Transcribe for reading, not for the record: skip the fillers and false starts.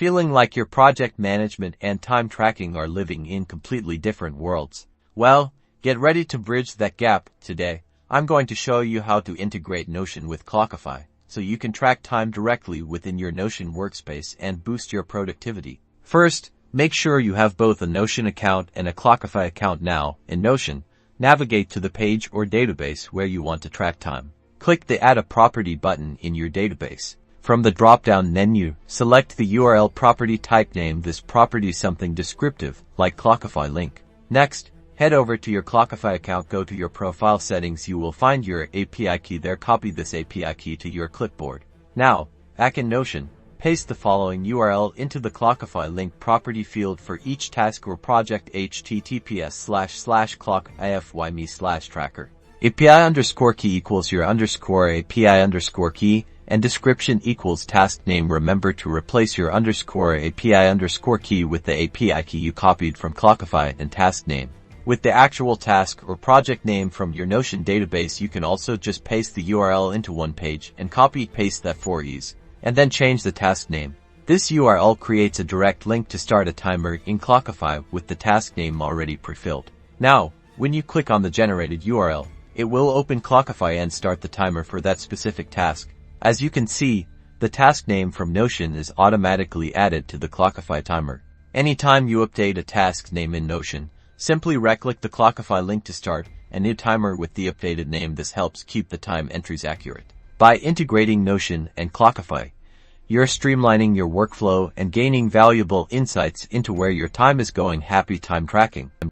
Feeling like your project management and time tracking are living in completely different worlds? Well, get ready to bridge that gap. Today, I'm going to show you how to integrate Notion with Clockify, so you can track time directly within your Notion workspace and boost your productivity. First, make sure you have both a Notion account and a Clockify account now. In Notion, navigate to the page or database where you want to track time. Click the Add a Property button in your database. From the drop-down menu, select the URL property type. Name this property something descriptive, like Clockify link. Next, head over to your Clockify account. Go to your profile settings. You will find your API key there. Copy this API key to your clipboard. Now, back in Notion, paste the following URL into the Clockify link property field for each task or project: https://clockify.me/tracker. API_key equals your _API_key, and description equals task name. Remember to replace your _API_key with the API key you copied from Clockify and task name with the actual task or project name from your Notion database. You can also just paste the URL into one page and copy-paste that for ease, and then change the task name. This URL creates a direct link to start a timer in Clockify with the task name already pre-filled. Now, when you click on the generated URL, it will open Clockify and start the timer for that specific task. As you can see, the task name from Notion is automatically added to the Clockify timer. Anytime you update a task name in Notion, simply right-click the Clockify link to start a new timer with the updated name. This helps keep the time entries accurate. By integrating Notion and Clockify, you're streamlining your workflow and gaining valuable insights into where your time is going. Happy time tracking!